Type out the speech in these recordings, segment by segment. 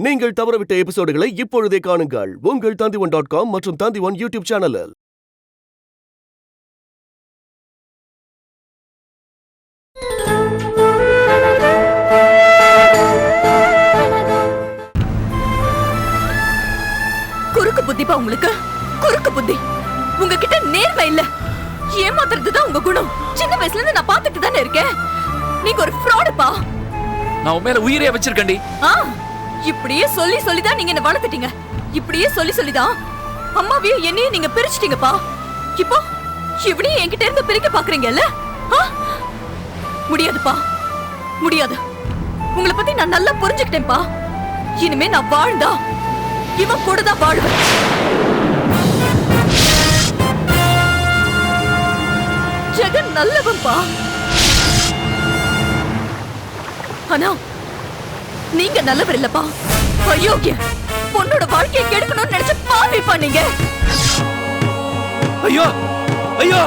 நீங்கள் தவறவிட்ட எபிசோடுகளை இப்பொழுதே காணுங்கள் உங்கள் Tandivan.com மற்றும் Tandivan யூடியூப் சேனலில். குறுக்கு புத்திப்பா உங்களுக்கு, குறுக்கு புத்தி. உங்ககிட்ட நேர்மை இல்ல, ஏமாத்துறதுதான் உங்க குணம். சின்ன வயசுல இருந்து நான் பாத்துட்டு தானே இருக்கேன். நீங்க ஒரு ஃப்ராடுப்பா. நான் உன் மேல உயிரே வச்சிருக்கேன்டி. இப்படியே சொல்லி சொல்லிதான் நீங்க என்ன வளர்த்துட்டீங்க. இப்படியே சொல்லி சொல்லிதான் அம்மாவையும் என்னையும் நீங்க பிரிச்சுட்டீங்கப்பா. இப்போ இவனையும் என்கிட்ட இருந்து பிரிக்க பாக்குறீங்கல்ல? முடியாதுப்பா, முடியாது. உங்களை பத்தி நான் நல்லா புரிஞ்சுக்கிட்டேன்ப்பா. இனிமே நான் வாழ்ந்தா இவன் கூட தான் வாழ்வேன். ஜெகன் நல்லவன்பா. ஆனா நீங்க நல்லவர் இல்லப்பா, அயோக்கிய. பொண்ணோட வாழ்க்கையை கெடுக்கணும்னு நினைச்சு பாவிப்பா நீங்க. ஐயோ ஐயோ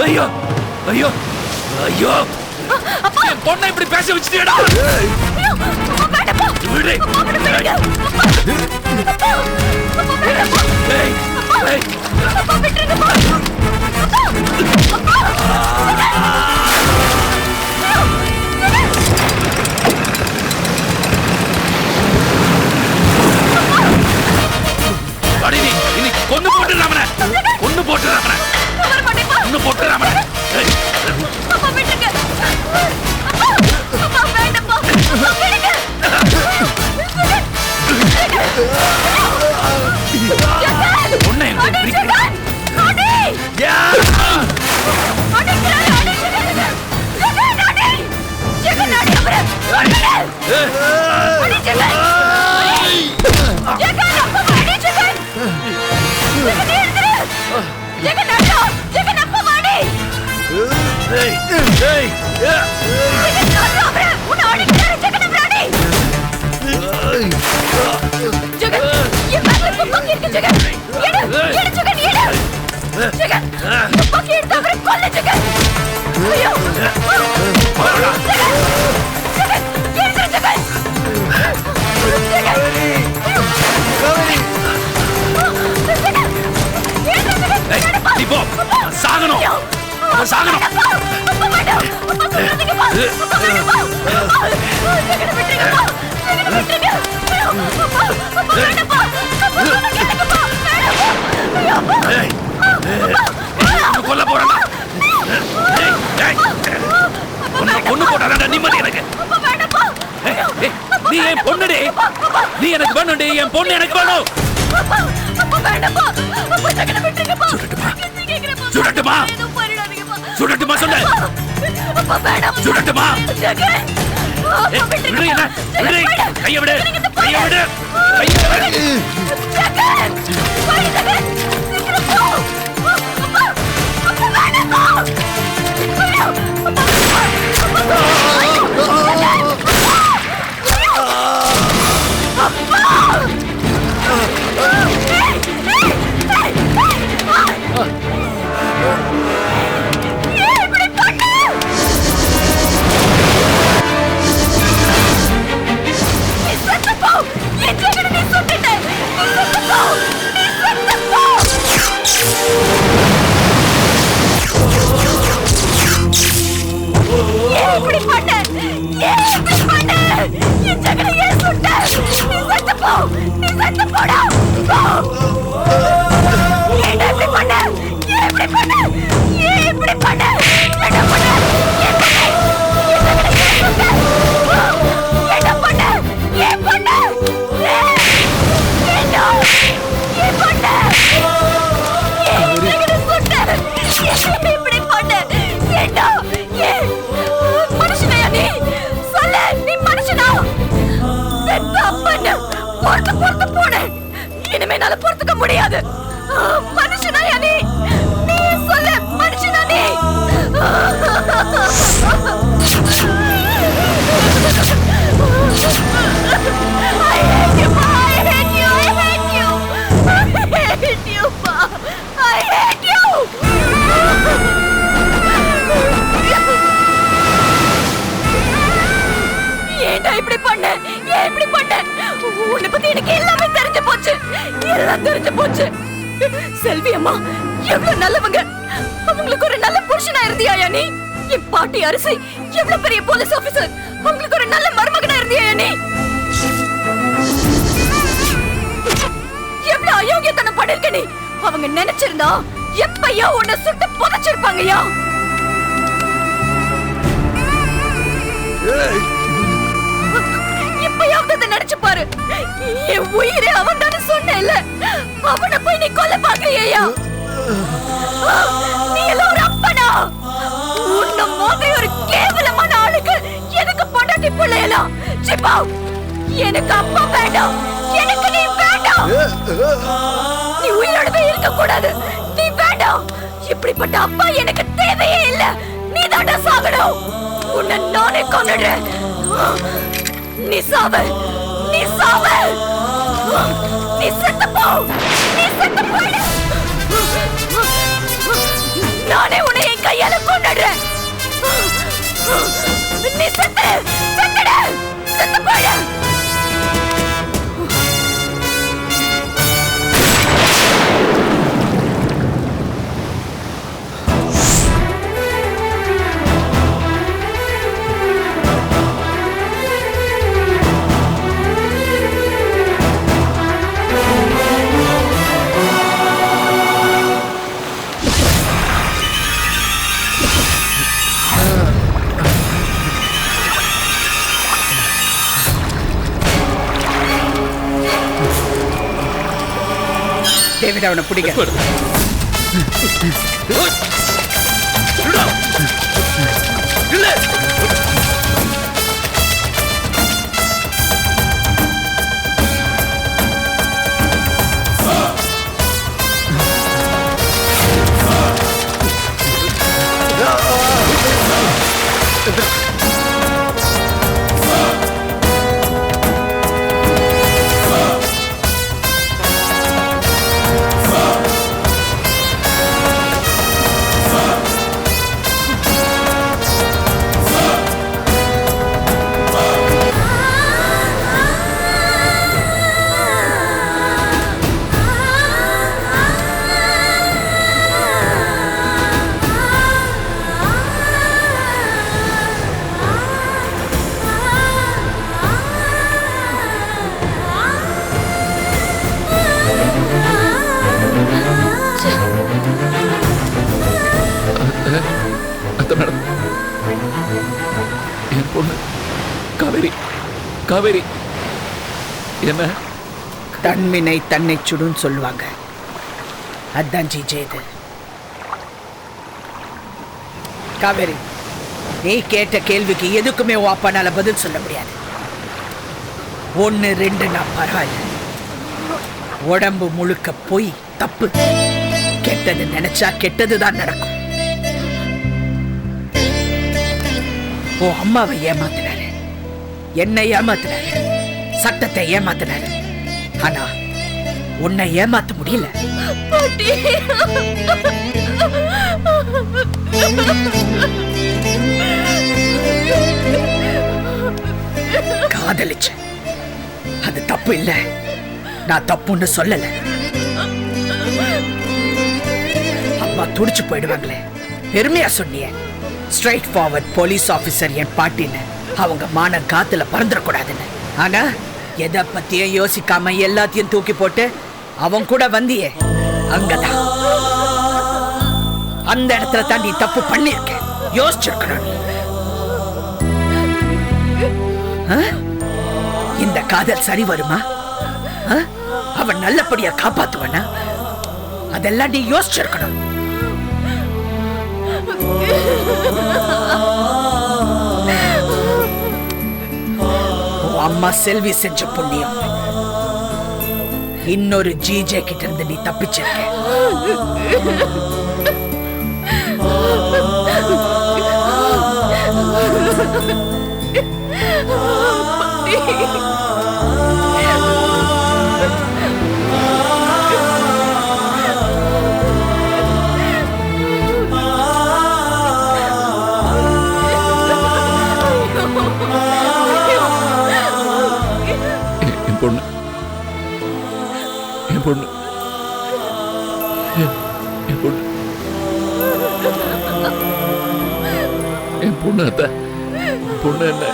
ஐயோ ஐயோ ஐயோ, என் பொண்ணை இப்படி பேச வச்சுட்டியடா. வேண்டப்பா, விடு. கொன்னு போட்டுறாமன, கொன்னு போட்டுறாமன, கொன்னு போட்டுறாமன. அப்பா விட்டுங்க, அப்பா வேண்டப்பா, விடுங்க. பொண்ணை எப்படி பிரிக்கிறீங்க? அடி யா அடி கிராய் அடி ஜெகன் அடி ஜெகன் அடி அவரே அடி ஜெகன் ஜெகன் அப்பா அடி ஜெகன் ஜெகன் அடி ஜெகன் அப்பா அடி. ஏய் ஏய் ஜெகன் அவரே உன்னை அடிக்கிறாரு. ஜெகன் அவரே அடி ஜெகன். ये बैग में पक्की इरके जगह येडे येडे जगह येडे जगह पक्की इरता अपने कोल्ले जगह अयो जगह ये जगह जगह நீ போ, சாகணும் சாகணும். அப்பா மேடம், அப்பா சொல்றதுக்கு பா, அப்பா மேடம் பா, ஜெகன் விட்டுருங்க பா, ஜெகன் விட்டுருங்க. அப்பா அப்பா மேடம் பா, அப்பா சொன்ன கேளுங்க பா, மேடம் பா. ஏய் ஏய் கொல்ல போறடா. ஏய் ஏய் பொண்ணு போடாதடா, நிம்மதி எனக்கு. அப்பா மேடம் பா. ஏய் நீ என் பொண்ணுடி, நீ எனக்கு வேணும்டி, என் பொண்ணு எனக்கு வேணும். அப்பா அப்பா மேடம் பா, அப்பா ஜெகன் விட்டுருங்க பா. சுடட்டுமா சுடட்டுமா சொன்ன. அப்பா மேடம் சுடட்டுமா ஜெகன். விடு என்ன, விடு, கையை விடு, கையை விடு, கையை விடு. ஜெகன் போய் ஜெகன் சீக்கிரம் போ. அப்பா அப்பா மேடம் பா. இனிமே என்னால பொறுத்துக்க முடியாது. மனுஷனா நீ, நீ சொல்லு, மனுஷனா நீ? I hate you, Pa. I hate you. I hate you. I hate you, Pa. I hate you. ஏன்டா இப்படி பண்ண? ஏன் இப்படி பண்ண? எல்லாம் தெரிஞ்சு போச்சு. செல்வி அம்மா எவ்வளவு நல்லவங்க. அவங்களுக்கு ஒரு நல்ல புருஷனா இருந்தியாயா நீ? என் பாட்டி அரசி எவ்வளவு பெரிய போலீஸ் ஆபீசர். அவங்களுக்கு ஒரு நல்ல மருமகனா இருந்தியாயா நீ? எவ்வளவு அயோக்கியத்தனம் பண்ணிருக்க நீ. அவங்க நினைச்சிருந்தா எப்பையா உன்னை சுட்டு புதைச்சிருப்பாங்கயா. எப்பயாவது நினைச்சு பாரு. என் உயிரே அவன் தானே சொன்னேன்ல. அவனை போய் நீ கொல்ல பாக்குறியா? நீ எல்லாம் ஒரு அப்பனா? உன்ன மாதிரி ஒரு கேவலமான ஆளுக்கு எனக்கு பொண்டாட்டி பிள்ளையலாம். சிப்பா, எனக்கு அப்பா வேண்டாம். எனக்கு நீ வேண்டாம். நீ உயிரோடவே இருக்க கூடாது. நீ வேண்டாம். இப்படிப்பட்ட அப்பா எனக்கு தேவையே இல்ல. நீ தாண்டா சாகணும். உன்னை நானே கொன்னுடுறேன். நீ சாவு. நீ சாவு. நீ செத்து போ. நீ செத்து போயிடு. நானே உன்னை என் கையால கொன்னுடுறேன். நீ செத்து. செத்துடு. செத்து போயிடு. டேவிட், அவனை பிடிக்க. என் பொண்ணு காவேரி. காவேரி என்ன? தன்வினை தன்னை சுடும் சொல்லுவாங்க. அதான் ஜிஜேது. காவேரி, நீ கேட்ட கேள்விக்கு எதுக்குமே வாப்பானால பதில் சொல்ல முடியாது. 1 2 நான் பரவாயில்ல. உடம்பு முழுக்க போய் தப்பு. கெட்டது நினைச்சா கெட்டதுதான் நடக்கும். ஓ அம்மாவை ஏமாத்தினாரு, என்னை ஏமாத்தினாரு, சட்டத்தை ஏமாத்தினாரு. ஆனா உன்னை ஏமாத்த முடியல. காதலிச்சு அது தப்பு இல்ல. நான் தப்புன்னு சொல்லல. அம்மா துடிச்சு போயிடுவாங்களே. பெருமையா சொன்னிய. ஸ்ட்ரைட் ஃபார்வர்ட் போலீஸ் ஆபீசர் என் பாட்டின்னு. அவங்க மானம் காத்துல பறந்துடக்கூடாதுன்னு. ஆனா எதை பத்தியும் யோசிக்காம எல்லாத்தையும் தூக்கி போட்டு அவன் கூட வந்தியே, அங்கதான் அந்த இடத்துல தான் நீ தப்பு பண்ணிருக்க. யோசிச்சிருக்கணும் நீ. இந்த காதல் சரி வருமா? அவன் நல்லபடியா காப்பாத்துவனா? அதெல்லாம் நீ யோசிச்சிருக்கணும். அம்மா செல்வி செஞ்ச புண்ணியம். இன்னொரு ஜிஜே கிட்ட இருந்து நீ தப்பிச்சிருக்க. என் பொண்ணு என் பொண்ணு என் பொண்ணு அத்தை பொண்ணு என்ன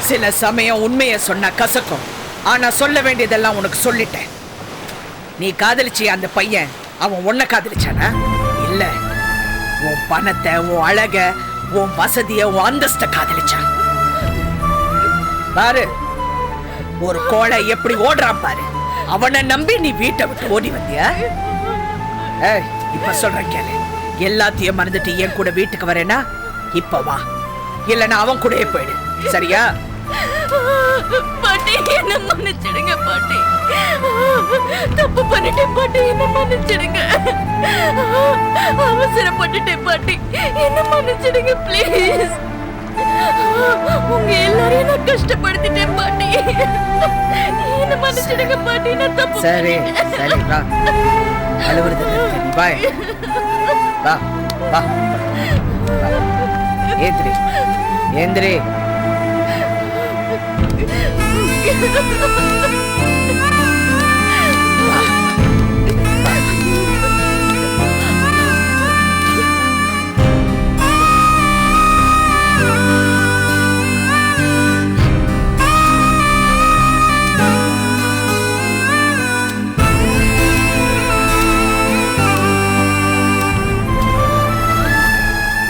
சில சமயம் உண்மையை சொன்னா கசக்கும். ஆனா சொல்ல வேண்டியதெல்லாம் உனக்கு சொல்லிட்டேன். நீ காதலிச்சிய அந்த பையன் அவன் உன்னை காதலிச்சானா? இல்ல, உன் பணத்தை, உன் அழக, உன் வசதிய, உன் அந்தஸ்த காதலிச்சான். பாரு, ஒரு கோழை எப்படி ஓடுறான் பாரு. அவனை நம்பி நீ வீட்டை விட்டு ஓடி வந்தியா? இப்ப சொல்றேன் கேளு. எல்லாத்தையும் மறந்துட்டு என் கூட வீட்டுக்கு வரேனா இப்ப வா, இல்லைன்னா அவன் கூடயே போயிடு. சரியா? பாட்டி, என்ன மன்னிச்சிடுங்க பாட்டி. தப்பு பண்ணிட்டேன் பாட்டி, என்ன மன்னிச்சிடுங்க. அவசரப்பட்டுட்டேன் பாட்டி, என்ன மன்னிச்சிடுங்க ப்ளீஸ். உங்க எல்லாரையும் நான் கஷ்டப்படுத்திட்டேன் பாட்டி, என்ன மன்னிச்சிடுங்க பாட்டி. நான் தப்பு. சரி சரி, வா. அழுவுறது வா வா வா. ஏந்திரி ஏந்திரி.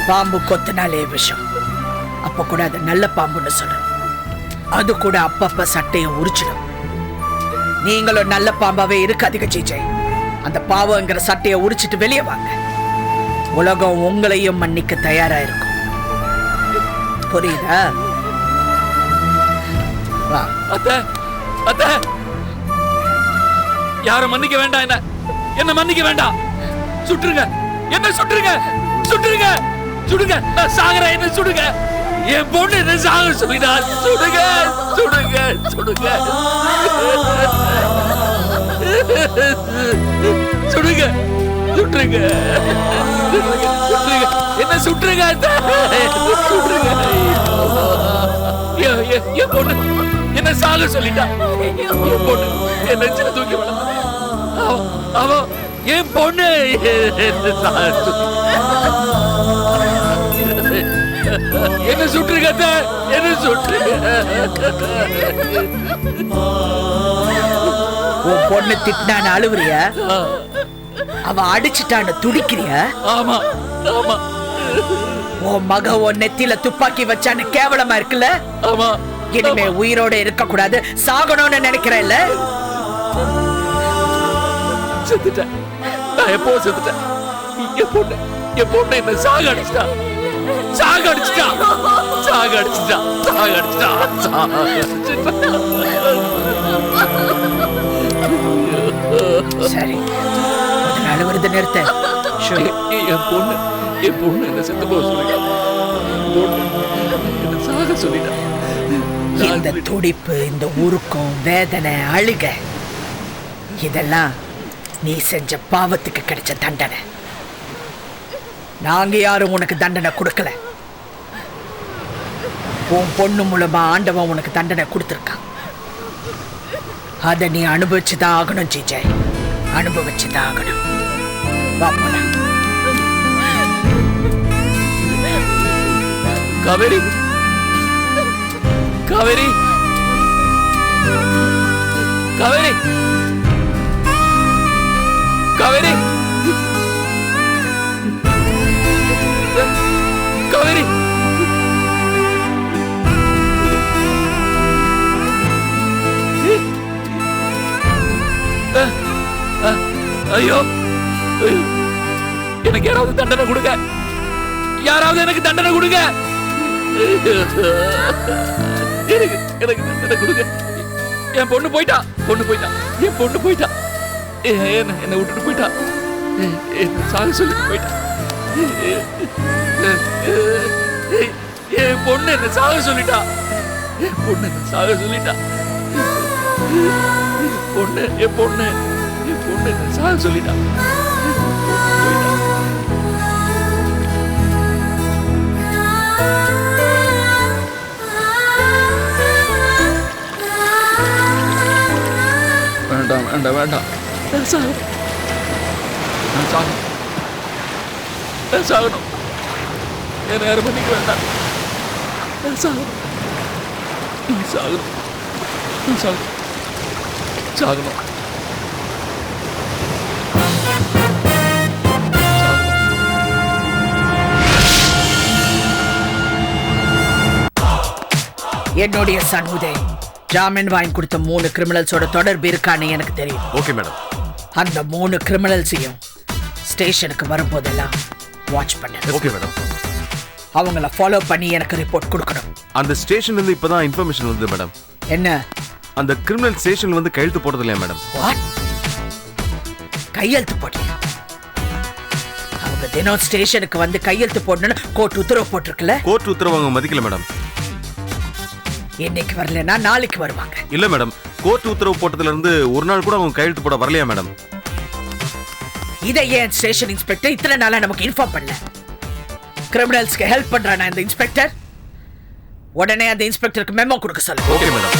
பாம்பு கொத்தினாலே விஷம். அப்ப கூட அது நல்ல பாம்புன்னு சொல்றோம். அது கூட அப்பப்ப சட்டையை உரிச்சிடும். நீங்களும் நல்ல பாம்பாவே இருக்காதீங்க ஜிஜய். அந்த பாவங்கிற சட்டையை உரிச்சிட்டு வெளியே வாங்க. உலகம் உங்களையும் மன்னிக்க தயாரா இருக்கும். புரியுதா? வா. அத்தை அத்தை, யாரும் மன்னிக்க வேண்டாம். என்ன மன்னிக்க வேண்டாம். சுட்டுருங்க, என்ன சுட்டுருங்க, சுட்டுருங்க, சுடுங்க. நான் சாகுறேன், என்ன சுடுங்க. என் பொண்ணு என்ன சாக சொல்லிடா. சுடுங்க சுடுங்க சுடுங்க சுடுங்க, சுட்டுருங்க, என்ன சுட்டுருங்க, சுட்டுருங்க. என் பொண்ணு என்ன சாக சொல்லிட்டா. என் பொண்ணு என்ன தூக்கி அவ என் பொண்ணு என்ன சுட்டுருங்க, என்ன சுட்டுருங்க. உன் பொண்ணு திட்டான அழுவுறியா? அவ அடிச்சுட்டான்னு துடிக்கிறியா? ஆமா ஆமா. உன் மக உன் நெத்தியில துப்பாக்கி வச்சான்னு கேவலமா இருக்குல்ல? ஆமா. இனிமே உயிரோட இருக்க கூடாது, சாகணும்னு நினைக்கிறேன்ல? செத்துட்டேன், நான் எப்போ செத்துட்டேன். என் பொண்ணு என்ன சாகடிச்சிட்டா, சாகடிச்சிட்டா, சாகடிச்சிட்டா, சாகடிச்சிட்டா, சாகடிச்சிட்டா. சரி, அழுவுறது நிறுத்த. என் பொண்ணு என்ன செத்து போக சொல்லிட்டா. என்ன சாக சொல்லிட்டா. இந்த துடிப்பு, இந்த உருக்கம், வேதனை, அழுக, இதெல்லாம் நீ செஞ்ச பாவத்துக்கு கிடைச்ச தண்டனை. நாங்க யாரும் உனக்கு தண்டனை கொடுக்கல. உன் பொண்ணு மூலமா ஆண்டவன் உனக்கு தண்டனை கொடுத்துருக்கான். அதை நீ அனுபவிச்சுதான் ஆகணும் ஜிஜய், அனுபவிச்சுதான் ஆகணும். வா போலாம். காவேரி, காவேரி, காவேரி, காவேரி, காவேரி. ஐயோ, எனக்கு யாராவது தண்டனை கொடுங்க, யாராவது எனக்கு தண்டனை கொடுங்க, எனக்கு தண்டனை கொடுங்க. என் பொண்ணு போயிட்டா, என் பொண்ணு போயிட்டா, என்னை விட்டுட்டு போயிட்டா, என்ன சாக சொல்லிட்டு போயிட்டா. என் பொண்ணு என்ன சாக சொல்லிட்டா, என் பொண்ணு என்ன சாக சொல்லிட்டா. என் பொண்ணு என்ன சாக சொல்லிட்டா. வேண்டாம் வேண்டாம் நான் சாகணும் நான் சாகணும் நான் சாகணும் என்னை யாரும் பண்ணிக்க வேண்டாம் நான் சாகணும் நான் சாகணும் நான் சாகணும் சாகணும் என்னுடைய சன் உதய் ஜாமீன் வாங்கி கொடுத்த 3 கிரிமினல்ஸோட தொடர்பு இருக்கான்னு எனக்கு தெரியும். Okay madam. அந்த 3 கிரிமினல்ஸையும் ஸ்டேஷனுக்கு வரும்போதெல்லாம் வாட்ச் பண்ணு. Okay madam. அவங்கள ஃபாலோ பண்ணி எனக்கு ரிப்போர்ட் கொடுக்கணும். அந்த ஸ்டேஷன்ல இருந்து இப்பதான் இன்ஃபர்மேஷன் வந்தது மேடம். என்ன? அந்த கிரிமினல் ஸ்டேஷன் வந்து கையெழுத்து போடுறது இல்லையா மேடம்? வாட்? கையெழுத்து போடலையா? அவங்க தினம் ஸ்டேஷனுக்கு வந்து கையெழுத்து போடணும்னு கோர்ட் உத்தரவு போட்டிருக்குல்ல? கோர்ட் உத்தரவு அவங்க மதிக்கல மேடம். இன்னைக்கு வரலன்னா நாளைக்கு வருவாங்க. இல்ல மேடம், கோர்ட் உத்தரவு போட்டதுல இருந்து ஒரு நாள் கூட அவங்க கையெழுத்து போட வரலையா மேடம்? இதை ஏன் ஸ்டேஷன் இன்ஸ்பெக்டர் இத்தனை நாளா நமக்கு இன்ஃபார்ம் பண்ணல? கிரிமினல்ஸ்க்கு ஹெல்ப் பண்றானா இந்த இன்ஸ்பெக்டர்? உடனே அந்த இன்ஸ்பெக்டருக்கு மெமோ கொடுக்க சொல்லு. Okay madam.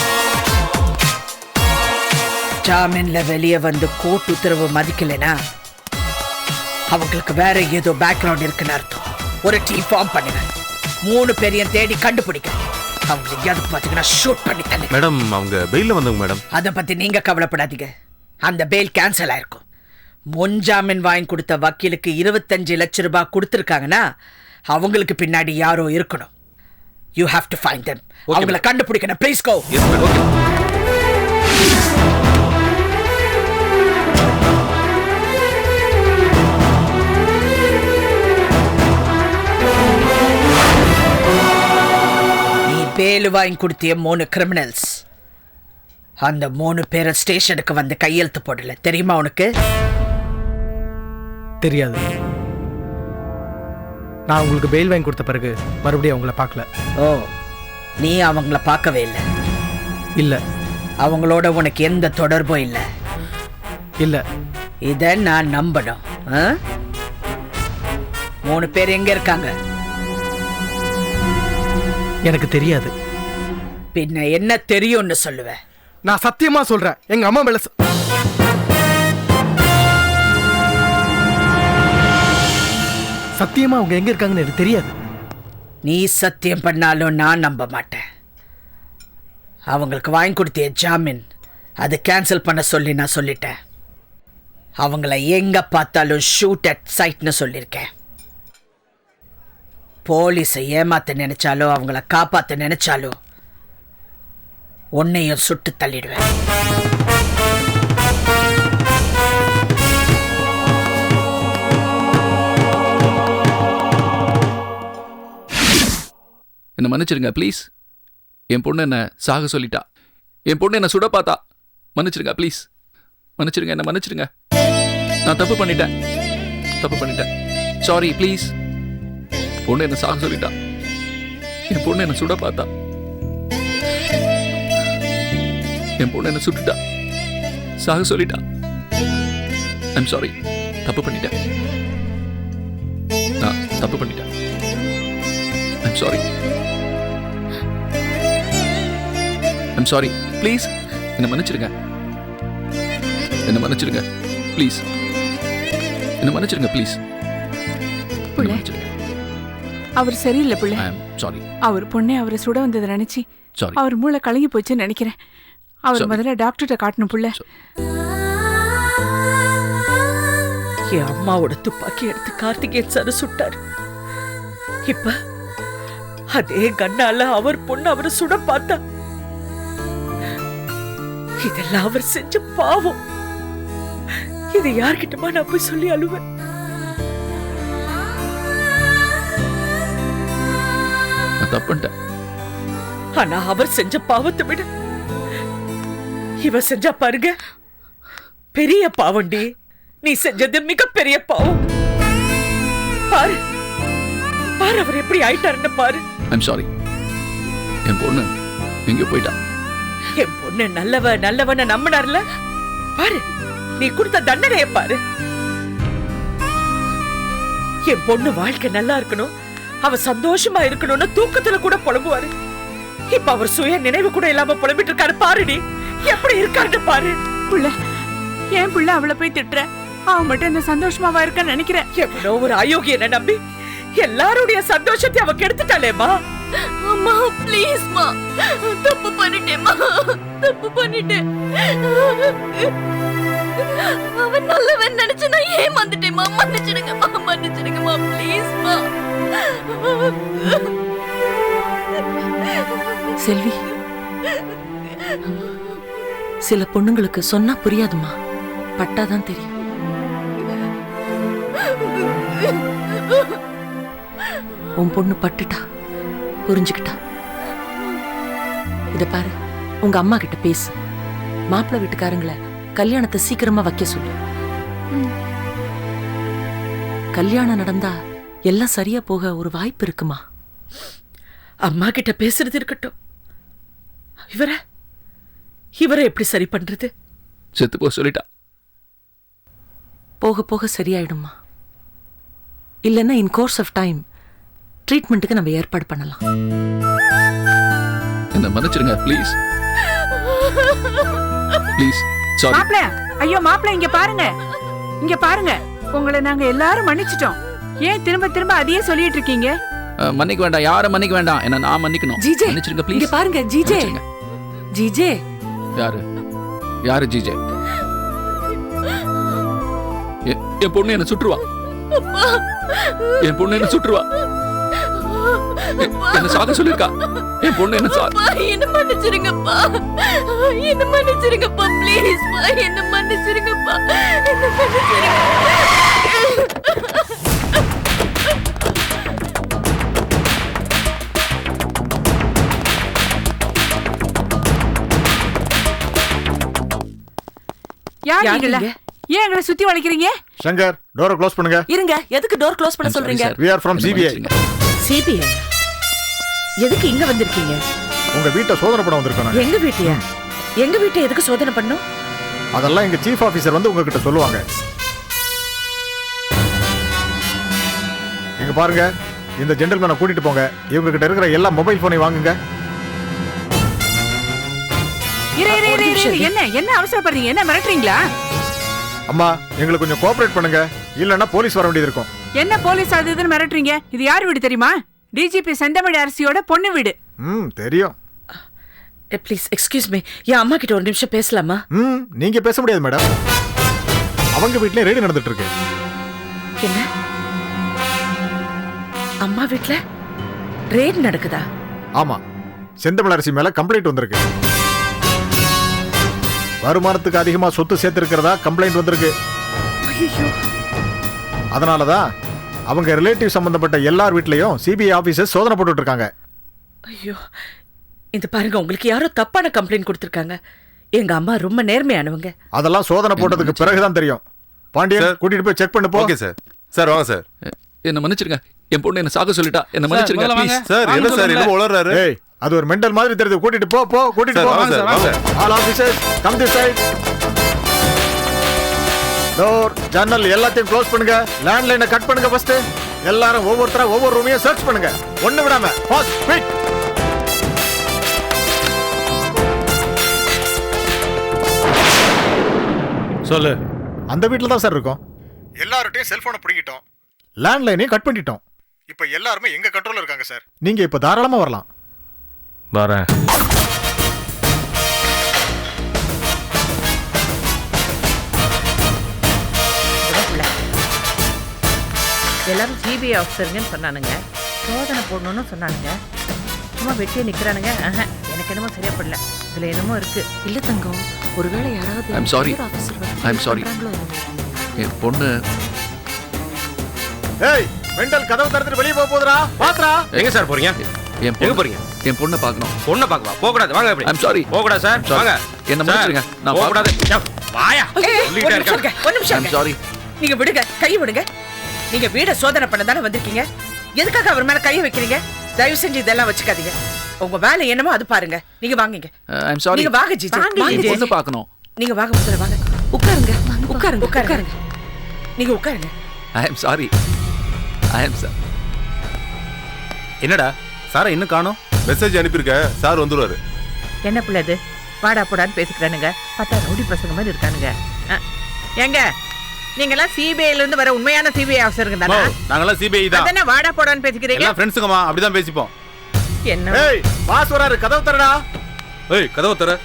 ஜாமீன்ல வெளியே வந்து கோர்ட் உத்தரவு மதிக்கலைன்னா அவங்களுக்கு வேற ஏதோ பேக்ரவுண்ட் இருக்குன்னு அர்த்தம். ஒரு டீம் ஃபார்ம் பண்ணுங்க. 3 பேரையும் தேடி கண்டுபிடிக்க. அவங்க எங்கேயாவது பாத்தீங்கன்னா ஷூட் பண்ணி தள்ளு. மேடம் அவங்க பெயில்ல வந்தவங்க மேடம். அதை பத்தி நீங்க கவலைப்படாதீங்க. அந்த பெயில் கேன்சல் ஆயிருக்கும். முன்ஜாமீன் வாங்கி கொடுத்த வக்கீலுக்கு 25 லட்சம் ரூபாய் கொடுத்திருக்காங்கன்னா அவங்களுக்கு பின்னாடி யாரோ இருக்கணும். You have to find them. அவங்களை கண்டுபிடிக்கணும். Please go. Yes madam. Okay. Bail வாங்கி கொடுத்திய 3 கிரிமினல்ஸ் அந்த 3 பேரை ஸ்டேஷனுக்கு வந்து கையெழுத்து போடல. தெரியுமா உனக்கு? தெரியாது. நான் உங்களுக்கு பெயில் வாங்கி கொடுத்த பிறகு மறுபடியும் அவங்கள பார்க்கல. ஓ, நீ அவங்கள பார்க்கவே இல்லை? இல்லை. அவங்களோட உனக்கு எந்த தொடர்பும் இல்லை? இல்லை. இதை நான் நம்பணும். 3 பேர் எங்க இருக்காங்க? எனக்கு தெரியாது. பின்ன என்ன தெரியும்னு சொல்லுவேன்? நான் சத்தியமா சொல்றேன், எங்க அம்மா மேல சத்தியமா அவங்க எங்க இருக்காங்கன்னு எனக்கு தெரியாது. நீ சத்தியம் பண்ணாலும் நான் நம்ப மாட்டேன். அவங்களுக்கு வாங்கி கொடுத்திய ஜாமீன் அது கேன்சல் பண்ண சொல்லி நான் சொல்லிட்டேன். அவங்கள எங்க பார்த்தாலும் ஷூட் அட் சைட்னு சொல்லியிருக்கேன். போலீஸை ஏமாத்த நினைச்சாலோ அவங்கள காப்பாத்த நினைச்சாலோ உன்னையும் சுட்டு தள்ளிடுவேன். என்ன மன்னிச்சிருங்க ப்ளீஸ். என் பொண்ணு என்ன சாக சொல்லிட்டா. என் பொண்ணு என்ன சுட பார்த்தா. மன்னிச்சிருங்க ப்ளீஸ். மன்னிச்சிருங்க, என்ன மன்னிச்சிருங்க. நான் தப்பு பண்ணிட்டேன். Sorry please. பொண்ணு என்ன சாக சொல்லிட்டா. என் பொண்ணு என்ன சுட பார்த்தா. என் பொண்ணு என்ன சுட்டுட்டா. சாக சொல்லிட்டா. I'm sorry. தப்பு பண்ணிட்டேன். நான் தப்பு பண்ணிட்டேன். I'm sorry. I'm sorry. Please என்ன மன்னிச்சிருங்க. என்ன மன்னிச்சிருங்க ப்ளீஸ். என்ன மன்னிச்சிருங்க ப்ளீஸ். அவர் சரியில்லை புள்ள. சாரி. அவர் பொண்ணே அவரை சுட வந்ததை நினைச்சு சாரி. அவர் மூளை கலங்கி போச்சுன்னு நினைக்கிறேன். அவர் முதல்ல டாக்டர்கிட்ட காட்டணும் புள்ள. என் அம்மாவோட துப்பாக்கி எடுத்து கார்த்திகேயன் சார் சுட்டாரு. இப்ப அதே கண்ணால அவர் பொண்ணு அவரை சுட பார்த்தா. இதெல்லாம் அவர் செஞ்ச பாவம். இது யார்கிட்டமா நான் போய் சொல்லி அழுவேன்? தப்புண்டேன். ஆனா அவர் செஞ்ச பாவத்தை விட இவ செஞ்சா பாருங்க பெரிய பாவண்டி. நீ செஞ்சது மிகப்பெரிய பாவம். பாரு பாரு அவர் எப்படி ஆயிட்டாருன்னு பாரு. I'm sorry. என் பொண்ணு எங்க போயிட்டா. என் பொண்ணு நல்லவன நம்பினார்ல. பாரு நீ கொடுத்த தண்டனைய பாரு. என் பொண்ணு வாழ்க்கை நல்லா இருக்கணும், அவ சந்தோஷமா இருக்கணும்னு தூக்கத்துல கூட புலம்புவாரு. இப்ப அவர் சுய நினைவு கூட இல்லாம புலம்பிட்டு இருக்காரு. பாரு நீ எப்படி இருக்காரு பாரு. புள்ள என் பிள்ளை அவளை போய் திட்டுற? அவன் மட்டும் என்ன சந்தோஷமாவா இருக்கான்னு நினைக்கிறேன். எவ்வளோ ஒரு அயோக்கியனை நம்பி எல்லாருடைய சந்தோஷத்தை அவ கெடுத்துட்டாளேம்மா. அம்மா ப்ளீஸ்மா, தப்பு பண்ணிட்டேம்மா, தப்பு பண்ணிட்டேன். அவன் நல்லவன் நினைச்சு நான் ஏமாந்துட்டேம்மா. மன்னிச்சிடுங்கம்மா, மன்னிச்சிடுங்கம்மா ப்ளீஸ்மா. செல்வி, சில பொண்ணுங்களுக்கு சொன்னா புரியாதுமா, பட்டாதான் தெரியும். உன் பொண்ணு பட்டுட்டா, புரிஞ்சுக்கிட்டா. இத பாரு, உங்க அம்மா கிட்ட பேசு. மாப்பிள்ளை வீட்டுக்காரங்களை கல்யாணத்தை சீக்கிரமா வைக்க சொல்லு. கல்யாணம் நடந்தா எல்லாம் சரியா போக ஒரு வாய்ப்பு இருக்குமா? அம்மா கிட்ட பேசுறது இருக்கட்டும், இவரை எப்படி சரி பண்றது? செத்து போக சொல்லிட்டா. போக போக சரியாயிடுமா. இல்லைன்னா இன் கோர்ஸ் ஆஃப் டைம் ட்ரீட்மெண்ட்டுக்கு நம்ம ஏற்பாடு பண்ணலாம். என்ன மன்னிச்சிடுங்க ப்ளீஸ், ப்ளீஸ். சாரி. மாப்பிள்ள, ஐயோ மாப்பிள்ள, இங்க பாருங்க, இங்க பாருங்க. உங்களை நாங்க எல்லாரும் மன்னிச்சிட்டோம். ஏன் திரும்ப திரும்ப அதையே சொல்லிட்டு இருக்கீங்க? மன்னிக்க வேண்டாம், யாரும் மன்னிக்க வேண்டாம். என்ன நான் மன்னிக்கணும். ஜிஜே, மன்னிச்சிடுங்க இங்க ப்ளீஸ். பாருங்க ஜிஜே. ஜிஜே, யாரு ஜிஜே? என் பொண்ணு என்ன சுற்றுவா, என் பொண்ணு என்ன சுற்றுவா, என்ன சாக சொல்லிருக்கா. என் பொண்ணு என்ன என்ன மன்னிச்சிருங்கப்பா, என்ன மன்னிச்சிருங்கப்பா ப்ளீஸ்ப்பா, என்ன மன்னிச்சிருங்கப்பா, என்ன மன்னிச்சிருங்க. யார் நீங்க? ஏன் எங்களை சுத்தி வளைக்கிறீங்க? சங்கர், டோரை க்ளோஸ் பண்ணுங்க. இருங்க, எதுக்கு டோர் க்ளோஸ் பண்ண சொல்றீங்க? We are from CBI. CBI எதுக்கு இங்க வந்திருக்கீங்க? உங்க வீட்டை சோதனை பண்ண வந்திருக்கோம். எங்க வீட்டையா? எங்க வீட்டை எதுக்கு சோதனை பண்ணும்? அதெல்லாம் எங்க சீஃப் ஆபீசர் வந்து உங்ககிட்ட சொல்லுவாங்க. இங்க பாருங்க, இந்த ஜென்டில்மேனை கூட்டிட்டு போங்க. இவங்க கிட்ட இருக்கிற எல்லா மொபைல் போனை வாங்குங்க. என்ன என்ன அவசரப்படுறீங்க? என்ன மிரட்டுறீங்களா? அம்மா, எங்களுக்கு கொஞ்சம் கோஆபரேட் பண்ணுங்க, இல்லன்னா போலீஸ் வர வேண்டியது இருக்கும். என்ன போலீஸ் அது இதுன்னு மிரட்டுறீங்க? இது யார் வீடு தெரியுமா? டிஜிபி செந்தமிழ் அரசியோட பொண்ணு வீடு. தெரியும். ப்ளீஸ் எக்ஸ்கியூஸ் மீ, என் அம்மா கிட்ட ஒரு நிமிஷம் பேசலாமா? நீங்க பேச முடியாது மேடம். அவங்க வீட்லயே ரெய்டு நடந்துட்டு இருக்கு. என்ன? அம்மா வீட்ல ரெய்டு நடக்குதா? ஆமா, செந்தமிழ் அரசி மேல கம்ப்ளைண்ட் வந்திருக்கு. வருமானத்துக்கு அதிகமா சொத்து சேர்த்திருக்கிறதா கம்ப்ளைண்ட் வந்திருக்கு. அதனாலதான் அவங்க ரிலேட்டிவ் சம்பந்தப்பட்ட எல்லார் வீட்லயும் சிபிஐ ஆபீசர் சோதனை போட்டுட்டு இருக்காங்க. ஐயோ, இந்த பாருங்க, உங்களுக்கு யாரோ தப்பான கம்ப்ளைண்ட் கொடுத்திருக்காங்க. எங்க அம்மா ரொம்ப நேர்மையானவங்க. அதெல்லாம் சோதனை போட்டதுக்கு பிறகுதான் தெரியும். பாண்டியன், கூட்டிட்டு போய் செக் பண்ணு போ. Okay sir. சார் வாங்க சார். என்ன மன்னிச்சிருங்க, என் பொண்ணு என்ன சாக சொல்லிட்டா. என்ன மன்னிச்சிருங்க ப்ளீஸ். சார் என்ன சார் என்ன உளறாரு? ஏய், அது ஒரு மெண்டல் மாதிரி தெரியுது. கூட்டிட்டு போ போ, கூட்டிட்டு போ. வாங்க சார், வாங்க. All officers come this side. Door, ஜன்னல் எல்லாத்தையும் க்ளோஸ் பண்ணுங்க. லேண்ட்லைனை கட் பண்ணுங்க. ஃபர்ஸ்ட் எல்லாரும் ஒவ்வொருத்தரா ஒவ்வொரு ரூமையும் சர்ச் பண்ணுங்க. ஒண்ணு விடாம ஃபாஸ்ட் குயிக். சொல்லு. அந்த வீட்ல தான் சார் இருக்கோம். எல்லார்ட்டையும் செல்போனை பிடிக்கிட்டோம், லேண்ட்லைனையும் கட் பண்ணிட்டோம். இப்போ எல்லாருமே எங்க கண்ட்ரோல்ல இருக்காங்க சார். நீங்க இப்போ தாராளமா வரலாம். வரேன். எல்லாரும் சிபிஐ ஆஃபீஸருங்கன்னு சொன்னானுங்க. சோதனை போடணும்னு சொன்னானுங்க. சும்மா வெட்டியே நிக்கிறானுங்க. எனக்கு என்னமோ சரியா படல. இதுல என்னமோ இருக்கு. இல்ல தங்கம், ஒருவேளை யாராவது I'm sorry. I'm sorry. என் பொண்ணு. ஏய், மெண்டல் கதவு திறந்துட்டு வெளிய போறா. பாத்ரா. எங்க சார் போறீங்க? எங்க போறீங்க? என் பொண்ணை பார்க்கணும். பொண்ணை பார்க்கவா? போக கூடாது. வாங்க அப்படி. I'm sorry. போக கூடாது சார். வாங்க. என்ன மன்னிச்சிருங்க. நான் போக கூடாது. வாயா. சொல்லிட்டே இருக்க. ஒரு நிமிஷம். I'm sorry. நீங்க விடுங்க, கை விடுங்க. நீங்க வீட சோதனை பண்ண தானே வந்திருக்கீங்க. எதுக்காக அவர் மேல கையை வைக்கிறீங்க? தயவு செஞ்சு இதெல்லாம் வச்சுக்காதீங்க. உங்க வேலை என்னமோ அது பாருங்க. நீங்க வாங்குங்க. I'm sorry. நீங்க வாங்க ஜிஜி. என் பொண்ணு பார்க்கணும். நீங்க வாங்க, முதல்ல வாங்க. உட்காருங்க, உட்காருங்க, உட்காருங்க. நீங்க உட்காருங்க. I am sorry. I am sorry. என்னடா சாரை இன்னும் காணோம்? மெசேஜ் அனுப்பியிருக்க, சார் வந்துருவாரு. என்ன பிள்ளை இது? வாடா போடான்னு பேசிக்கிறானுங்க. பார்த்தா ரவுடி பசங்க மாதிரி இருக்கானுங்க. எங்க நீங்கெல்லாம் சிபிஐல இருந்து வர உண்மையான சிபிஐ ஆஃபீஸருங்க தானே? நாங்கெல்லாம் சிபிஐ தான். அதென்ன வாடா போடான்னு பேசிக்கிறீங்க? எல்லாம் ஃப்ரெண்ட்ஸுங்கம்மா, அப்படிதான் பேசிப்போம். என்ன? ஏய் பாஸ் வராரு, கதவு தரடா. ஏய் கதவை தர.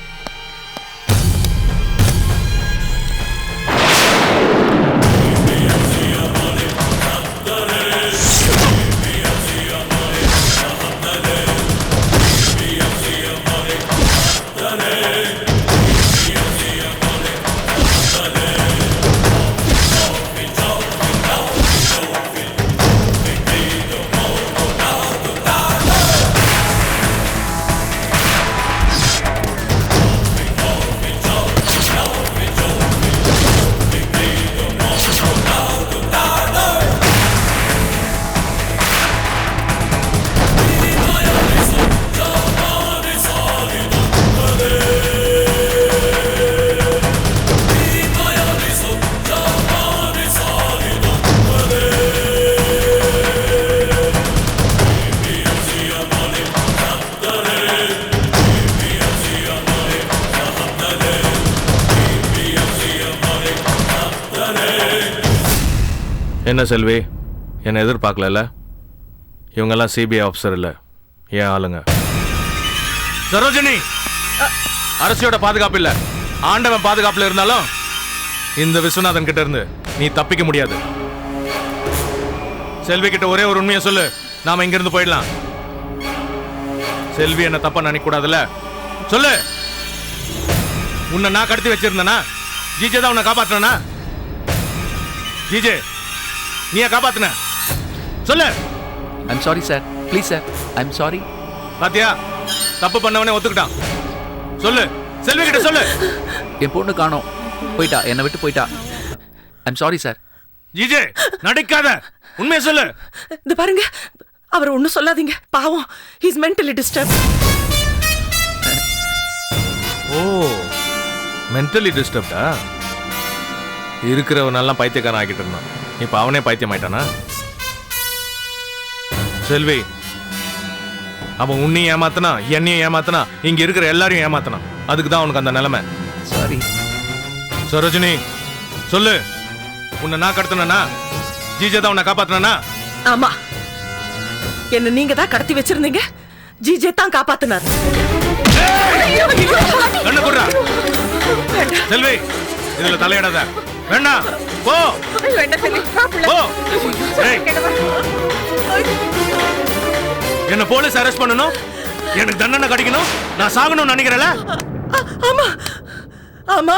என்ன செல்வி, என்னை எதிர்பார்க்கல? இவங்கெல்லாம் சிபிஐ ஆஃபீஸர் இல்லை, ஏன் ஆளுங்க. சரோஜினி, அரசியோட பாதுகாப்பு இல்லை, ஆண்டவன் பாதுகாப்புல இருந்தாலும் இந்த விஸ்வநாதன் கிட்ட இருந்து நீ தப்பிக்க முடியாது. செல்வி கிட்ட ஒரே ஒரு உண்மையை சொல்லு, நாம இங்க இருந்து போயிடலாம். செல்வி என்ன தப்பா நினைக்க கூடாதுல்ல, சொல்லு. உன்னை நான் கடத்தி வச்சிருந்தேனா? ஜிஜே தான் உன்னை காப்பாற்றினா? ஜிஜே நீயா காப்பாத்துன? சொல்லு. I'm sorry sir, please sir, I'm sorry. பாத்தியா, தப்பு பண்ணவனே ஒத்துக்கிட்டான். சொல்லு, செல்வி கிட்ட சொல்லு. என் பொண்ணு காணோம், போயிட்டா, என்னை விட்டு போயிட்டா. I'm sorry sir. ஜிஜே நடிக்காத, உண்மையை சொல்லு. இந்த பாருங்க, அவர் ஒன்றும் சொல்லாதீங்க, பாவம், ஹீஸ் மென்டலி டிஸ்டர்ப். ஓ, மென்டலி டிஸ்டர்ப்டா? இருக்கிறவனெல்லாம் பைத்தியக்காரன் ஆக்கிட்டு இருந்தான், இப்ப அவனே பைத்தியம் ஆயிட்டானா? செல்வி, அவன் உன்னையும் ஏமாத்தனா, என்னையும் ஏமாத்தனா, இங்க இருக்கிற எல்லாரையும் ஏமாத்தனா. அதுக்கு தான் அவனுக்கு அந்த நிலைமை. சாரி. சரோஜினி சொல்லு, உன்னை நான் கடத்தினா? ஜிஜே தான் உன்னை காப்பாத்தினா? ஆமா, என்ன நீங்க தான் கடத்தி வச்சிருந்தீங்க, ஜிஜே தான் காப்பாத்தினார். கண்ணு குடுறா. செல்வி, இதுல தலையிடாத, வேண்டாம், போ போ. என்ன போலீஸ் அரெஸ்ட் பண்ணணும், எனக்கு தண்டனை கிடைக்கணும், நான் சாகணும்னு நினைக்கிறேன்ல? ஆமா ஆமா,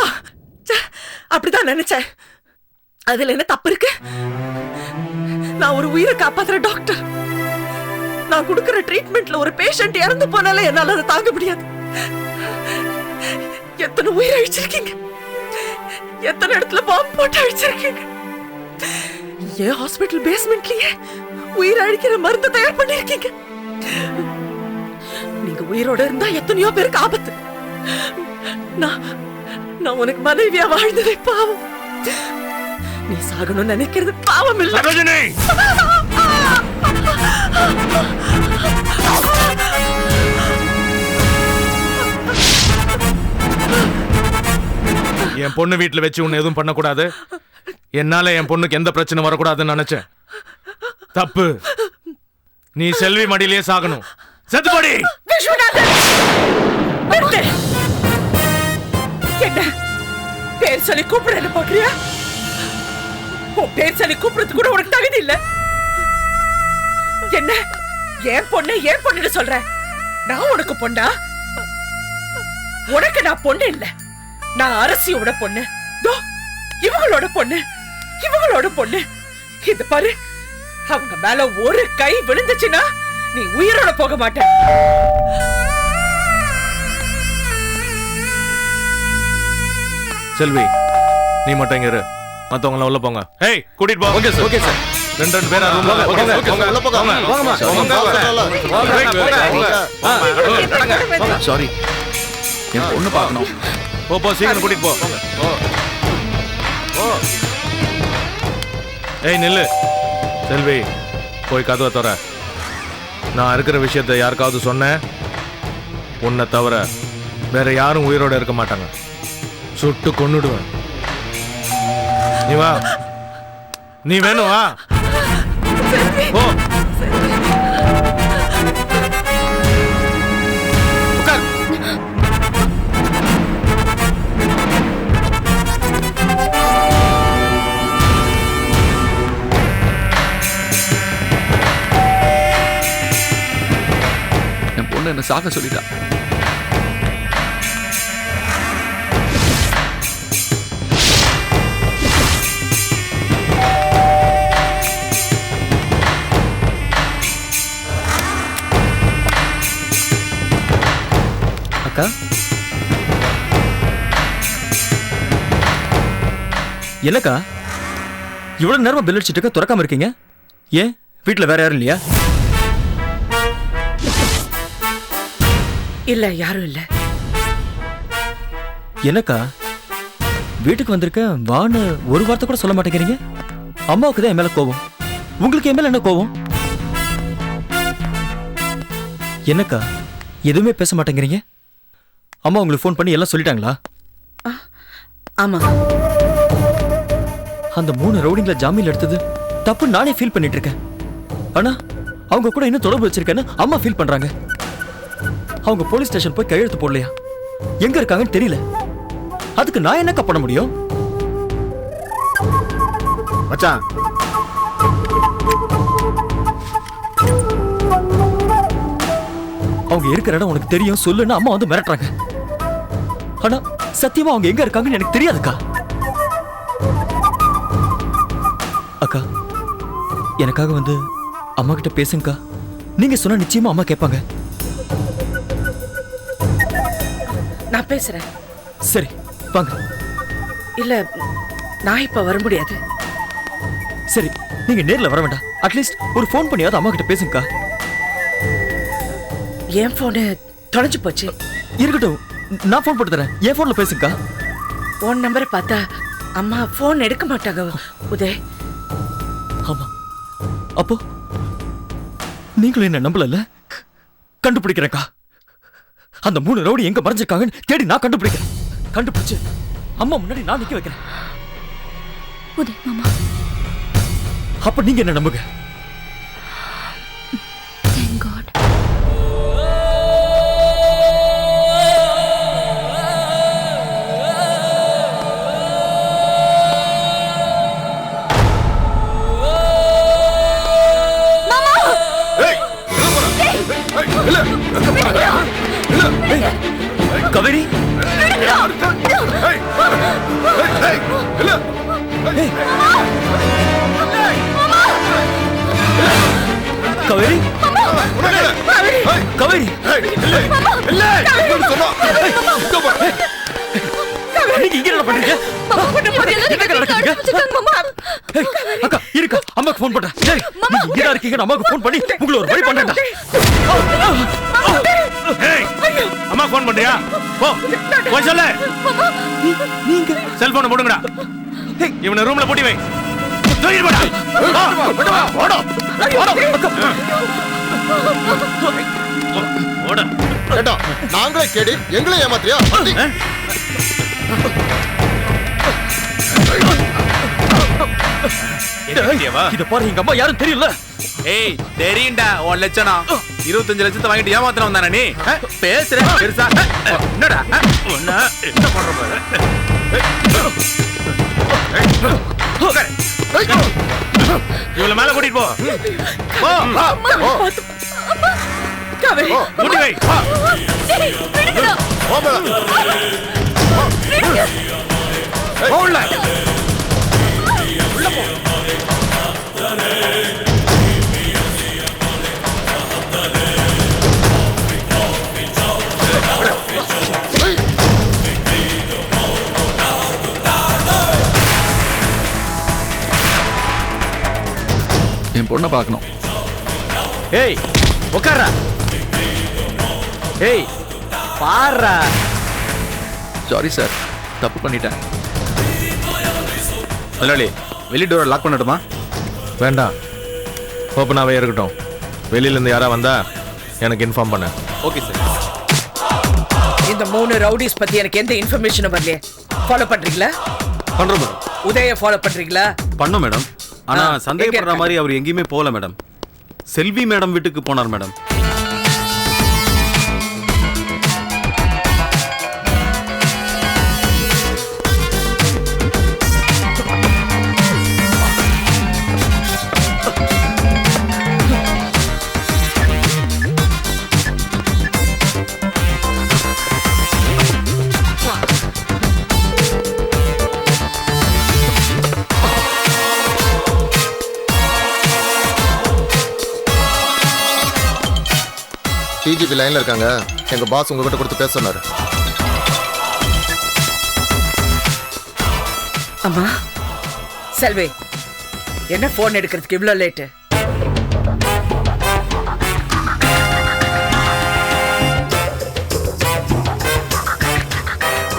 அப்படிதான் நினைச்சேன். அதுல என்ன தப்பு இருக்கு? நான் ஒரு உயிரை காப்பாத்துற டாக்டர். நான் கொடுக்கிற ட்ரீட்மெண்ட்ல ஒரு பேஷண்ட் இறந்து போனாலே என்னால அதை தாங்க முடியாது. எத்தனை உயிரை அழிச்சிருக்கீங்க, எத்தனை இடத்துல பாம்பு போட்டு அழிச்சிருக்கீங்க. ஏன் ஹாஸ்பிட்டல் பேஸ்மெண்ட்லயே உயிரை அழிக்கிற மருந்து தயார் பண்ணிருக்கீங்க. நீங்க உயிரோட இருந்தா எத்தனையோ பேருக்கு ஆபத்து. நான் உனக்கு மனைவியா வாழ்ந்ததே பாவம். நீ சாகணும்னு நினைக்கிறது பாவம் இல்ல. சரோஜினி, என் பொண்ணு வீட்டுல வச்சு உன்னை எதுவும் பண்ணக்கூடாது, என்னால என் பொண்ணுக்கு எந்த பிரச்சனை வரக்கூடாதுன்னு நினைச்சேன். தப்பு. நீ செல்வி மடியிலேயே சாகணும். செத்துப்படி. என்ன பேர் சொல்லி கூப்பிட பாக்குறியா? உன் பேர் சொல்லி கூப்பிடுறது கூட உனக்கு தகுதி இல்ல. என்ன ஏன் பொண்ணு சொல்ற? நான் உனக்கு பொண்ணா? உனக்கு நான் பொண்ணு இல்ல, நான் அரசியோட பொண்ணு. இவங்களோட பொண்ணு. இது பாரு, அவங்க மேல ஒரு கை விழுந்துச்சுன்னா நீ உயிரோட போக மாட்ட. செல்வி, நீ மட்டும் இங்க இரு, மத்தவங்க உள்ள போங்க. ஏய், கூட்டிட்டு போ. Okay sir, okay sir. ரெண்டு பேரா ரூம்ல உள்ள போங்க. சாரி, என் பொண்ணு பார்க்கணும். போ, சீக்கிரம் கூட்டிட்டு போ. ஏய் நில்லு. செல்வி, போய் கதவை தர. நான் இருக்கிற விஷயத்தை யாருக்காவது சொன்னேன், உன்னை தவிர வேற யாரும் உயிரோட இருக்க மாட்டாங்க. சுட்டு கொன்னுடுவேன். நீ வா, நீ வேணும் வா. ஓ உட்கார். என் பொண்ணு என்ன சாக சொல்லிட்டா. அக்கா, என்னக்கா இவ்வளவு நேரமா பெல் அடிச்சிட்டு திறக்காம இருக்கீங்க? ஏன் வீட்டுல வேற யாரும் இல்லையா? இல்ல, யாரும் இல்ல. என்னக்கா வீட்டுக்கு வந்திருக்கேன் வான்னு ஒரு வார்த்தை கூட சொல்ல மாட்டேங்கிறீங்க. அம்மாவுக்கு தான் என் மேல கோவம், உங்களுக்கு என் மேல என்ன கோவம்? என்னக்கா எதுவுமே பேச மாட்டேங்கிறீங்க? அம்மா உங்களுக்கு ஃபோன் பண்ணி எல்லாம் சொல்லிட்டாங்களா? ஆமா. அந்த 3 ரவுடிங்களை ஜாமீன்ல எடுத்தது தப்பு நானே ஃபீல் பண்ணிட்டு இருக்கேன். ஆனா அவங்க கூட இன்னும் தொடர்பு வச்சிருக்கேன்னு அம்மா ஃபீல் பண்றாங்க. அவங்க போலீஸ் ஸ்டேஷன் போய் கையெழுத்து போடலையா? எங்க இருக்காங்கன்னு தெரியல. அதுக்கு நான் என்னக்கா பண்ண முடியும்? மச்சான், அவங்க இருக்கிற இடம் உனக்கு தெரியும் சொல்லுன்னு அம்மா வந்து மிரட்டுறாங்க. ஆனா சத்தியமா அவங்க எங்க இருக்காங்கன்னு எனக்கு தெரியாதுக்கா. அக்கா, எனக்காக வந்து அம்மா கிட்ட பேசுங்கக்கா. நீங்க சொன்னா நிச்சயமா அம்மா கேட்பாங்க. நான் பேசுறேன். சரி வாங்க. இல்ல, நான் இப்ப வர முடியாது. சரி, நீங்க நேர்ல வர வேண்டாம். அட்லீஸ்ட் ஒரு ஃபோன் பண்ணியாவது அம்மா கிட்ட பேசுங்கக்கா. என் போனு தொலைஞ்சு போச்சு. இருக்கட்டும், நான் ஃபோன் போட்டு தரேன். என் ஃபோன்ல பேசுங்கக்கா. உன் நம்பரை பார்த்தா அம்மா போன் எடுக்க மாட்டாங்க உதய். ஆமா, அப்போ நீங்களும் என்ன நம்பல? கண்டுபிடிக்கிறேன்க்கா. அந்த 3 ரவுடி எங்க மறைஞ்சிருக்காங்கன்னு தேடி நான் கண்டுபிடிக்கிறேன். கண்டுபிடிச்சு அம்மா முன்னாடி நான் நிக்க வைக்கிறேன். உதய் மாமா, அப்ப நீங்க என்ன நம்புங்க. thank God. கவேரி, கவேரி, கவேரி, நீங்க இங்க என்ன பண்றீங்க? அக்கா இருக்கா, அம்மாக்கு ஃபோன் பண்றேன். நீங்க இங்க இருக்கீங்க, அம்மாக்கு ஃபோன் பண்ணி உங்களை ஒரு வழி பண்றேன். அம்மா ஃபோன் பண்றியா? போ போய் சொல்லு. நீங்க செல்போனை போடுங்கடா. இவனை ரூம்ல பூட்டி வை. தூக்கி போடா. ஓடு ஓடு. கேட்டா நாங்களே கேடி எங்களை ஏமாத்தியா? இத பாரு, எங்க அம்மா யாரும் தெரியல. ஏய் தெரியும்டா உன் லட்சணம். 25 லட்சத்தை வாங்கிட்டு ஏமாத்தின வந்தானே நீ. பேசுற பெருசா. என்னடா ஒண்ணு என்ன பண்ற பாரு. இவள மேல கூட்டிட்டு போ. கூட்டி வை. உள்ள போ. என் பொண்ணை பார்க்கணும். ஏய் உட்கார்றா. ஏய் பாருடா. சாரி சார், தப்பு பண்ணிட்டேன். முதலாளி வெளி டோரை லாக் பண்ணட்டுமா? வேண்டாம், ஓப்பனாகவே இருக்கட்டும். வெளியிலேருந்து யாரா வந்தா எனக்கு இன்ஃபார்ம் பண்ண. Okay sir. இந்த 3 ரவுடிஸ் பத்தி எனக்கு எந்த இன்ஃபர்மேஷனும் வரலையே. ஃபாலோ பண்றீங்களா? பண்றோம். உதய ஃபாலோ பண்றீங்களா? பண்ணோம் மேடம். ஆனா எங்க சந்தேகப்படுற இருக்காங்க? மாதிரி அவர் எங்கேயுமே போகல மேடம். செல்வி மேடம் வீட்டுக்கு போனார் மேடம். டிஜிபி லைன்ல இருக்காங்க. எங்க பாஸ் உங்ககிட்ட கொடுத்து பேச சொன்னாரு. அம்மா செல்வி, என்ன போன் எடுக்கிறதுக்கு இவ்வளவு லேட்டு?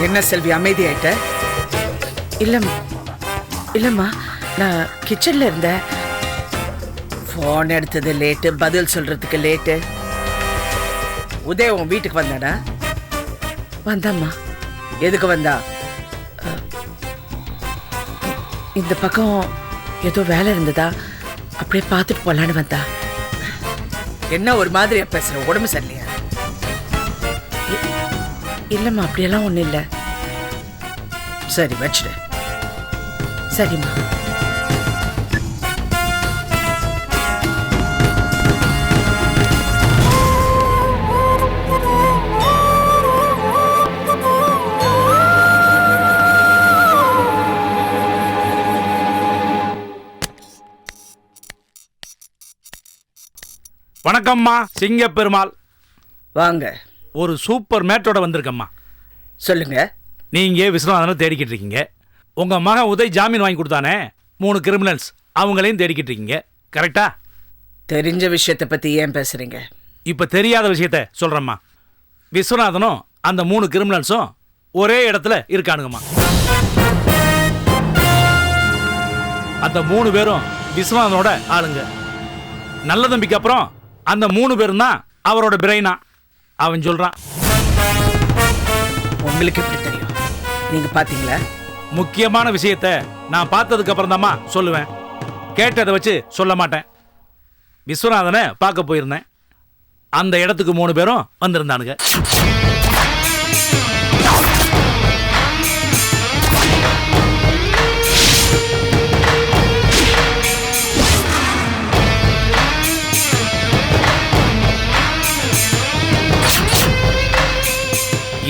என்ன செல்வி அமைதி ஆயிட்ட? இல்லம்மா, நான் கிச்சன்ல இருந்தேன். போன் எடுத்தது லேட்டு, பதில் சொல்றதுக்கு லேட்டு. உதய உன் வீட்டுக்கு வந்தாடா? வந்தாம்மா. எதுக்கு வந்தா? இந்த பக்கம் ஏதோ வேலை இருந்ததா, அப்படியே பார்த்துட்டு போலான்னு வந்தா. என்ன ஒரு மாதிரியா பேசுற? உடம்பு சரியில்லையா? இல்லம்மா, அப்படியெல்லாம் ஒண்ணும் இல்லை. சரி வச்சுடு. சரிம்மா. வணக்கம்மா, சிங்க பெருமாள். வாங்க. ஒரு சூப்பர் மேட்டோட வந்திருக்கம்மா. சொல்லுங்க. நீங்க விஸ்வநாதனை தேடிக்கிட்டு இருக்கீங்க. உங்க மகன் உதய் ஜாமீன் வாங்கி கொடுத்தானே, 3 கிரிமினல்ஸ், அவங்களையும் தேடிக்கிட்டு இருக்கீங்க. கரெக்டா? தெரிஞ்ச விஷயத்தை பத்தி ஏன் பேசுறீங்க? இப்ப தெரியாத விஷயத்த சொல்றேம்மா. விஸ்வநாதனும் அந்த 3 கிரிமினல்ஸும் ஒரே இடத்துல இருக்கானுங்கம்மா. அந்த 3 பேரும் விஸ்வநாதனோட ஆளுங்க. நல்ல தம்பிக்கு அப்புறம் அந்த 3 பேரும் தான் அவரோட பிரெயினா. அவன் சொல்றான். உங்களுக்கு எப்படி தெரியும்? நீங்க பாத்தீங்களா? முக்கியமான விஷயத்த நான் பார்த்ததுக்கு அப்புறம் தாம்மா சொல்லுவேன். கேட்டதை வச்சு சொல்ல மாட்டேன். விஸ்வநாதனை பார்க்க போயிருந்தேன். அந்த இடத்துக்கு 3 பேரும் வந்திருந்தானுங்க.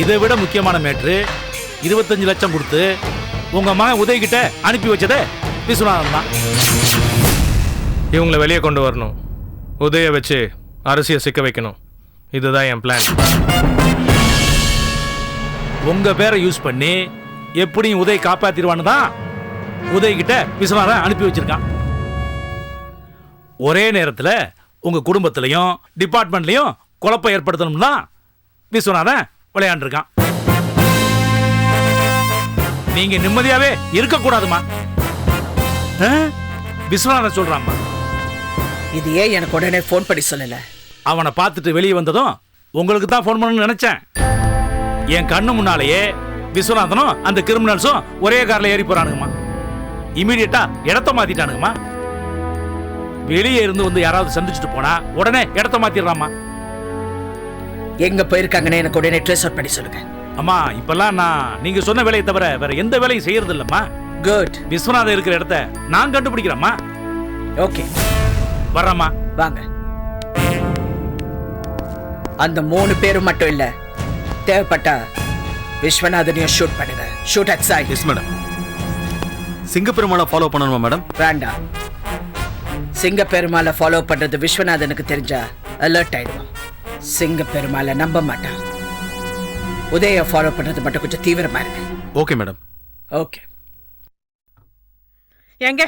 இதை விட முக்கியமான மேட்ரு, 25 லட்சம் கொடுத்து உங்க மகன் உதய் கிட்ட அனுப்பி வச்சதே விஸ்வநாதன் தான். இவங்களை வெளியே கொண்டு வரணும். உதய வச்சு அரசியை சிக்க வைக்கணும். இதுதான் என் பிளான். உங்க பேரை யூஸ் பண்ணி எப்படியும் உதய் காப்பாத்திடுவான்னு தான் உதய் கிட்ட விஸ்வநாதன் அனுப்பி வச்சிருக்கான். ஒரே நேரத்தில் உங்க குடும்பத்திலையும் டிபார்ட்மெண்ட்லையும் குழப்பம் ஏற்படுத்தணும் தான் விஸ்வநாதன் விளையாண்டுருக்கான். நீங்க நிம்மதியாவே இருக்கக்கூடாதுமா. விஸ்வநாதன் சொல்றாம்மா. இது ஏன் எனக்கு உடனே போன் பண்ணி சொல்லல? அவனை பார்த்துட்டு வெளியே வந்ததும் உங்களுக்கு தான் போன் பண்ணணும்னு நினைச்சேன். என் கண்ணு முன்னாலேயே விஸ்வநாதனும் அந்த கிரிமினல்ஸும் ஒரே கார்ல ஏறி போறானுங்கம்மா. இமீடியட்டா இடத்த மாத்திட்டானுங்கம்மா. வெளியே இருந்து வந்து யாராவது சந்திச்சுட்டு போனா உடனே இடத்த மாத்திடுறாமா. எங்க போயிருக்காங்கன்னு எனக்கு உடனே ட்ரேஸ் அவுட் பண்ணி சொல்லுங்க. அம்மா, இப்பெல்லாம் நான் நீங்க சொன்ன வேலையை தவிர வேற எந்த வேலையும் செய்யறது இல்லம்மா. குட். விஸ்வநாதன் இருக்கிற இடத்த நான் கண்டுபிடிக்கிறேம்மா. ஓகே, வர்றம்மா. வாங்க. அந்த 3 பேரும் மட்டும் இல்ல, தேவைப்பட்டா விஸ்வநாதனையும் ஷூட் பண்ணுங்க. Shoot at sight. Yes madam. சிங்கப்பெருமாளை ஃபாலோ பண்ணணுமா மேடம்? வேண்டாம். சிங்கப்பெருமாளை ஃபாலோ பண்றது விஸ்வநாதனுக்கு தெரிஞ்சா அலர்ட் ஆயிடுவான். சிங்கப்பெருமாளை நம்ப மாட்டான். உதய ஃபாலோ பண்றது மட்டும் கொஞ்சம் தீவிரமா இருக்கு. Okay madam. ஓகே. எங்க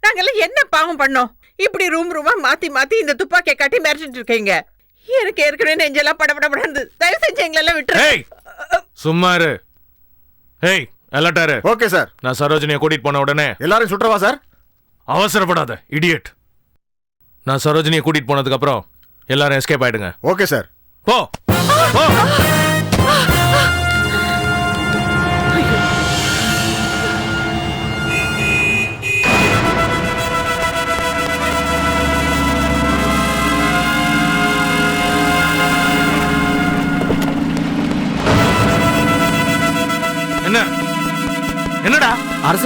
நாங்கெல்லாம் என்ன பாவம் பண்ணோம்? இப்படி ரூமா மாத்தி இந்த துப்பாக்கியை காட்டி மிரட்டிட்டு இருக்கீங்க. எனக்கு ஏற்கனவே நெஞ்செல்லாம் படபடபடந்து. தயவு செஞ்சு எங்களெல்லாம் விட்டுரு. சும்மா இரு. ஏய், அலர்ட்டாரு. Okay sir. நான் சரோஜினியை கூட்டிட்டு போன உடனே எல்லாரும் சுற்றவா சார்? அவசரப்படாத இடியட். நான் சரோஜினியை கூட்டிட்டு போனதுக்கு அப்புறம் எல்லாரும் எஸ்கேப் ஆயிடுங்க. Okay sir. போ போ.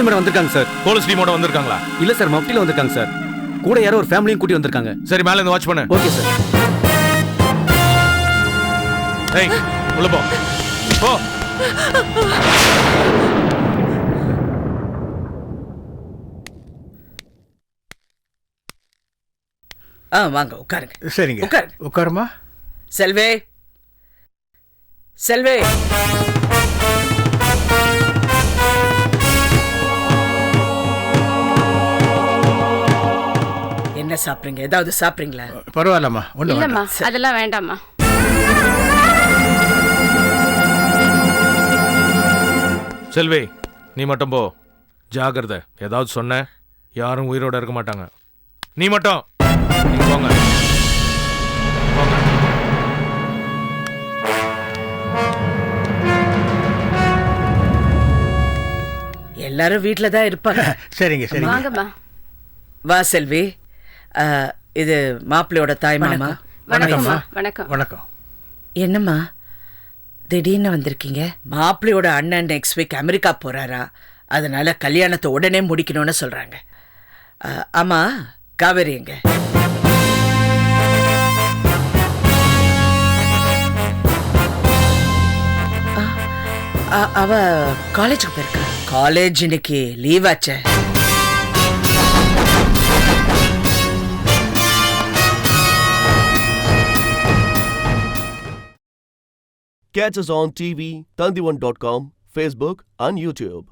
துளசி மேடம் வந்திருக்காங்க சார். போலீஸ் டீமோட வந்திருக்காங்களா? இல்ல சார், மப்டில வந்திருக்காங்க சார். கூட யாரோ ஒரு ஃபேமிலியும் கூட்டி வந்திருக்காங்க. சரி, மேல இருந்து வாட்ச் பண்ணு. Okay sir. ஏய், உள்ள போ. போ. வாங்க உட்காருங்க. சரிங்க, உட்காருங்க. உட்காருமா. செல்வே, செல்வே. என்ன சாப்பிடுறீங்க? ஏதாவது சாப்பிடுறீங்களா? பரவாயில்லம்மா, ஒண்ணு இல்லம்மா, அதெல்லாம் வேண்டாம்மா. செல்வி, நீ மட்டும் போ. ஜாகிரதை, ஏதாவது சொன்ன யாரும் உயிரோட இருக்க மாட்டாங்க. நீ மட்டும் நீங்க போங்க. போங்க. எல்லாரும் வீட்ல தான் இருப்பாங்க. சரிங்க, சரிங்க. வாங்கம்மா. வா செல்வி. இது மாப்பிள்ளையோட தாய் மாமா. வணக்கம்மா. வணக்கம். வணக்கம். என்னம்மா திடீர்னு வந்திருக்கீங்க? மாப்பிள்ளையோட அண்ணன் நெக்ஸ்ட் வீக் அமெரிக்கா போறாரா, அதனால கல்யாணத்தை உடனே முடிக்கணும்னு சொல்றாங்க. ஆமா, காவேரி எங்க? அவ காலேஜுக்கு போயிருக்கா. காலேஜ் இன்னைக்கு லீவ் ஆச்சே. Catch us on TV, Tandivan.com, Facebook and YouTube.